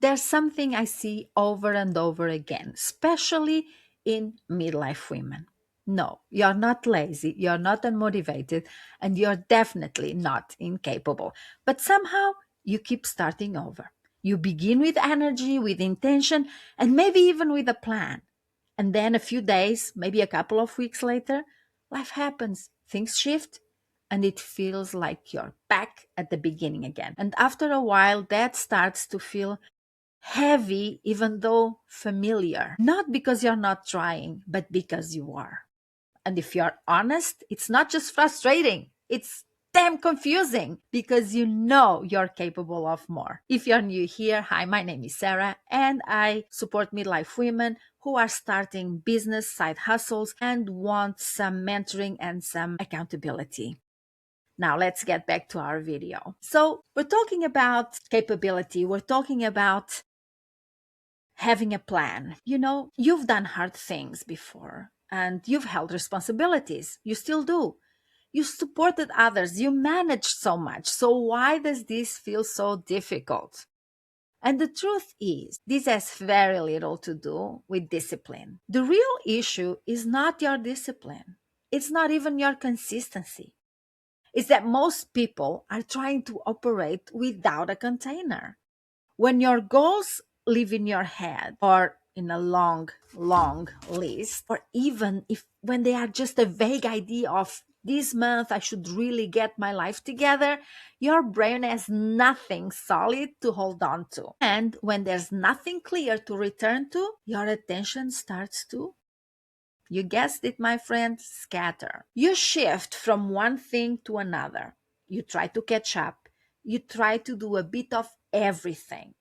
There's something I see over and over again, especially in midlife women. No, you're not lazy, you're not unmotivated, and you're definitely not incapable. But somehow you keep starting over. You begin with energy, with intention, and maybe even with a plan. And then a few days, maybe a couple of weeks later, life happens, things shift, and it feels like you're back at the beginning again. And after a while, that starts to feel heavy, even though familiar. Not because you're not trying, but because you are. And if you're honest, it's not just frustrating, it's damn confusing because you know you're capable of more. If you're new here, hi, my name is Sarah, and I support midlife women who are starting business side hustles and want some mentoring and some accountability. Now, let's get back to our video. So, we're talking about capability, we're talking about having a plan. You've done hard things before and you've held responsibilities. You still do. You supported others. You managed so much. So why does this feel so difficult? And the truth is, this has very little to do with discipline. The real issue is not your discipline. It's not even your consistency. It's that most people are trying to operate without a container. When your goals live in your head or in a long, long list, or even if when they are just a vague idea of this month I should really get my life together, your brain has nothing solid to hold on to. And when there's nothing clear to return to, your attention starts to, you guessed it, my friend, scatter. You shift from one thing to another. You try to catch up. You try to do a bit of everything.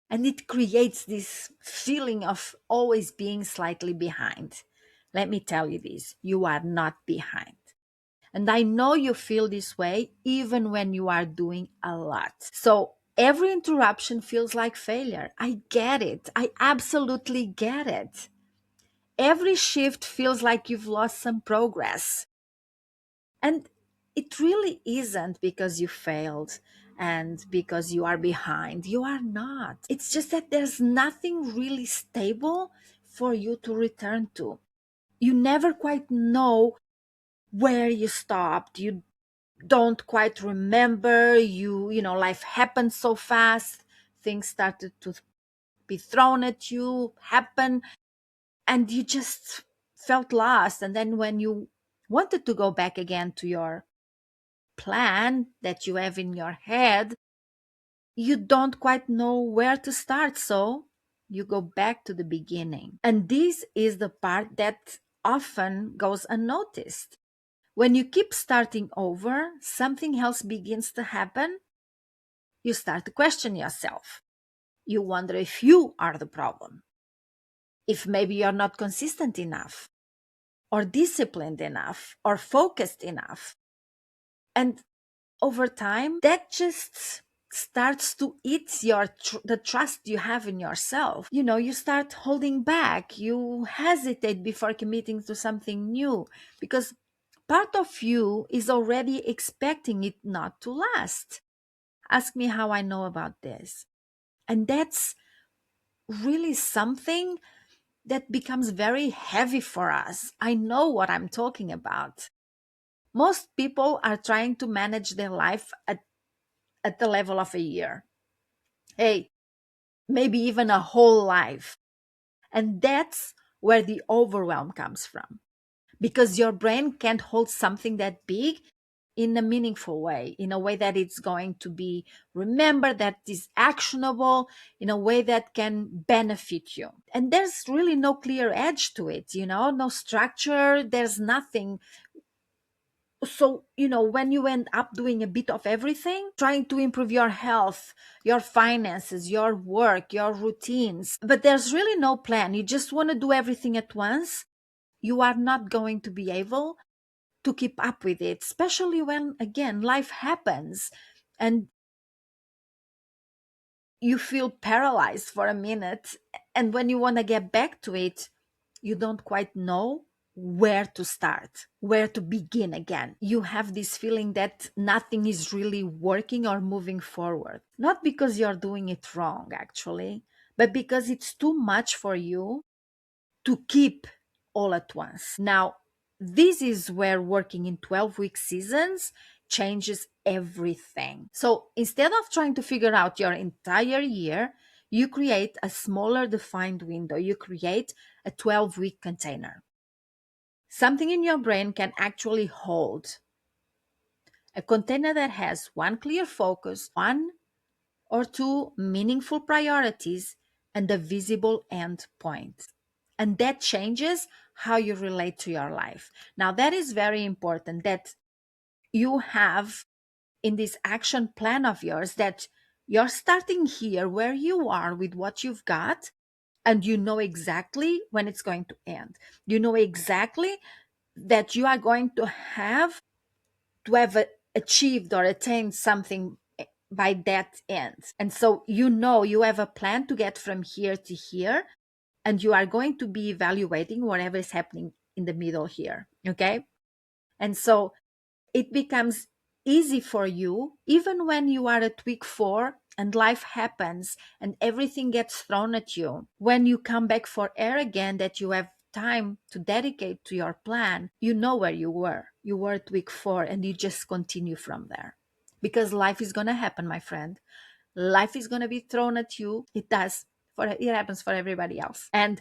And it creates this feeling of always being slightly behind. Let me tell you this, you are not behind. And I know you feel this way even when you are doing a lot. So every interruption feels like failure. I get it. I absolutely get it. Every shift feels like you've lost some progress. And it really isn't because you failed and because you are behind. You are not. It's just that there's nothing really stable for you to return to. You never quite know where you stopped. You don't quite remember. Life happened so fast. Things started to be thrown at you, happen, and you just felt lost. And then when you wanted to go back again to your plan that you have in your head, you don't quite know where to start. So you go back to the beginning. And this is the part that often goes unnoticed. When you keep starting over, something else begins to happen. You start to question yourself. You wonder if you are the problem, if maybe you're not consistent enough, or disciplined enough, or focused enough. And over time, that just starts to eat the trust you have in yourself. You start holding back. You hesitate before committing to something new because part of you is already expecting it not to last. Ask me how I know about this. And that's really something that becomes very heavy for us. I know what I'm talking about. Most people are trying to manage their life at the level of a year. Hey, maybe even a whole life. And that's where the overwhelm comes from. Because your brain can't hold something that big in a meaningful way, in a way that it's going to be remembered, that is actionable, in a way that can benefit you. And there's really no clear edge to it, no structure, there's nothing. So when you end up doing a bit of everything, trying to improve your health, your finances, your work, your routines, but there's really no plan, you just want to do everything at once, you are not going to be able to keep up with it, especially when again life happens and you feel paralyzed for a minute, and when you want to get back to it, you don't quite know where to start, where to begin again. You have this feeling that nothing is really working or moving forward. Not because you're doing it wrong, actually, but because it's too much for you to keep all at once. Now, this is where working in 12-week seasons changes everything. So instead of trying to figure out your entire year, you create a smaller defined window. You create a 12-week container. Something in your brain can actually hold a container that has one clear focus, one or two meaningful priorities, and a visible end point. And that changes how you relate to your life. Now, that is very important that you have in this action plan of yours that you're starting here where you are with what you've got, and you know exactly when it's going to end. You know exactly that you are going to have achieved or attained something by that end. And so you know you have a plan to get from here to here, and you are going to be evaluating whatever is happening in the middle here. Okay. And so it becomes easy for you, even when you are at week 4 and life happens and everything gets thrown at you. When you come back for air again, that you have time to dedicate to your plan, you know where you were. You were at week 4 and you just continue from there. Because life is going to happen, my friend. Life is going to be thrown at you. It does. It happens for everybody else. And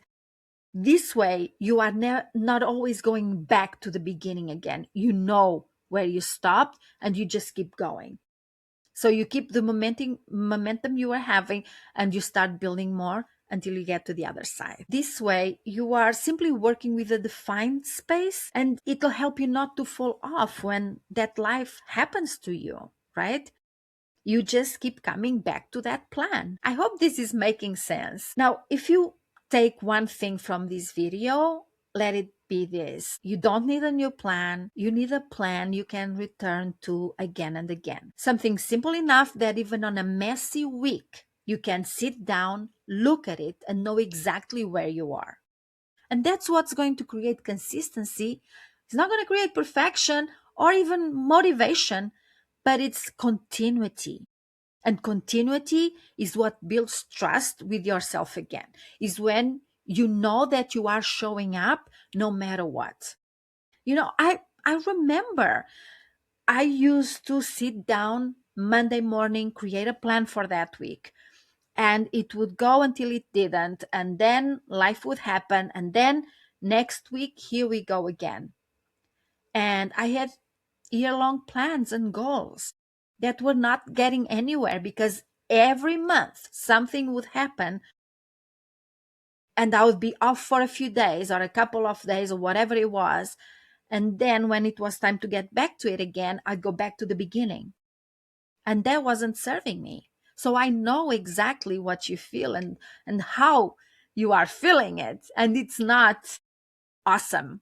this way, you are not always going back to the beginning again. You know where you stopped and you just keep going. So you keep the momentum you are having, and you start building more until you get to the other side. This way, you are simply working with a defined space, and it'll help you not to fall off when that life happens to you, right? You just keep coming back to that plan. I hope this is making sense. Now, if you take one thing from this video, let it be this. You don't need a new plan. You need a plan you can return to again and again. Something simple enough that even on a messy week, you can sit down, look at it, and know exactly where you are. And that's what's going to create consistency. It's not going to create perfection or even motivation, but it's continuity. And continuity is what builds trust with yourself again, is when you know that you are showing up no matter what. I remember I used to sit down Monday morning, create a plan for that week, and it would go until it didn't. And then life would happen. And then next week, here we go again. And I had year-long plans and goals that were not getting anywhere because every month something would happen and I would be off for a few days or a couple of days or whatever it was. And then when it was time to get back to it again, I'd go back to the beginning. And that wasn't serving me. So I know exactly what you feel and how you are feeling it. And it's not awesome.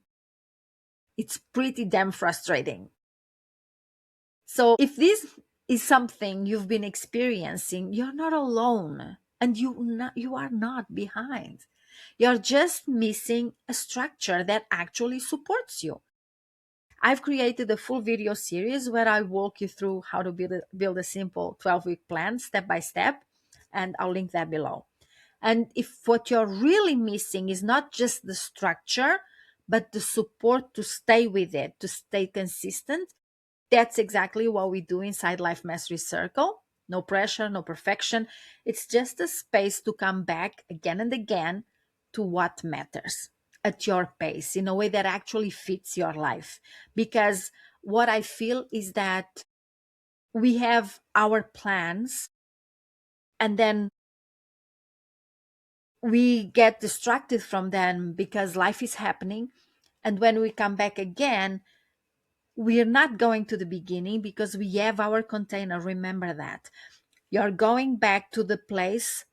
It's pretty damn frustrating. So if this is something you've been experiencing, you're not alone, and you are not behind. You're just missing a structure that actually supports you. I've created a full video series where I walk you through how to build a simple 12-week plan step by step, and I'll link that below. And if what you're really missing is not just the structure, but the support to stay with it, to stay consistent, that's exactly what we do inside Life Mastery Circle. No pressure, no perfection. It's just a space to come back again and again to what matters at your pace in a way that actually fits your life. Because what I feel is that we have our plans and then we get distracted from them because life is happening. And when we come back again, we're not going to the beginning because we have our container. Remember that. You're going back to the place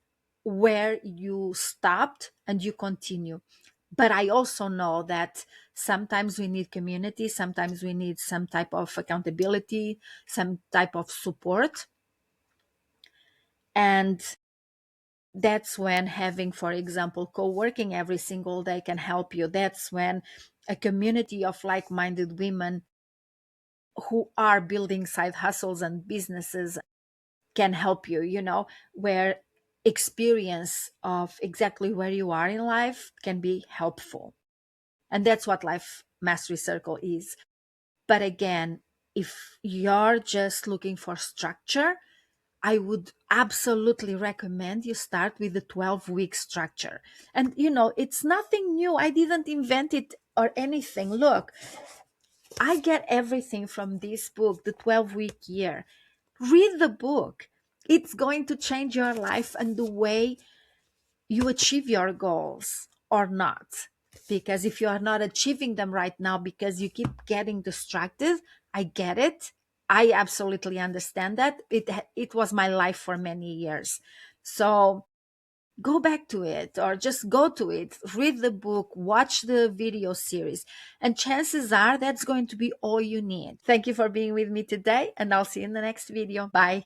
where you stopped and you continue. But I also know that sometimes we need community, sometimes we need some type of accountability, some type of support. And That's when having, for example, co-working every single day can help you. That's when a community of like-minded women who are building side hustles and businesses can help you, where experience of exactly where you are in life can be helpful. And that's what Life Mastery Circle is. But again, if you're just looking for structure, I would absolutely recommend you start with the 12-week structure. And it's nothing new. I didn't invent it or anything. Look, I get everything from this book, The 12-Week Year. Read the book. It's going to change your life and the way you achieve your goals or not. Because if you are not achieving them right now because you keep getting distracted, I get it. I absolutely understand that. It was my life for many years. So go back to it or just go to it, read the book, watch the video series, and chances are that's going to be all you need. Thank you for being with me today, and I'll see you in the next video. Bye.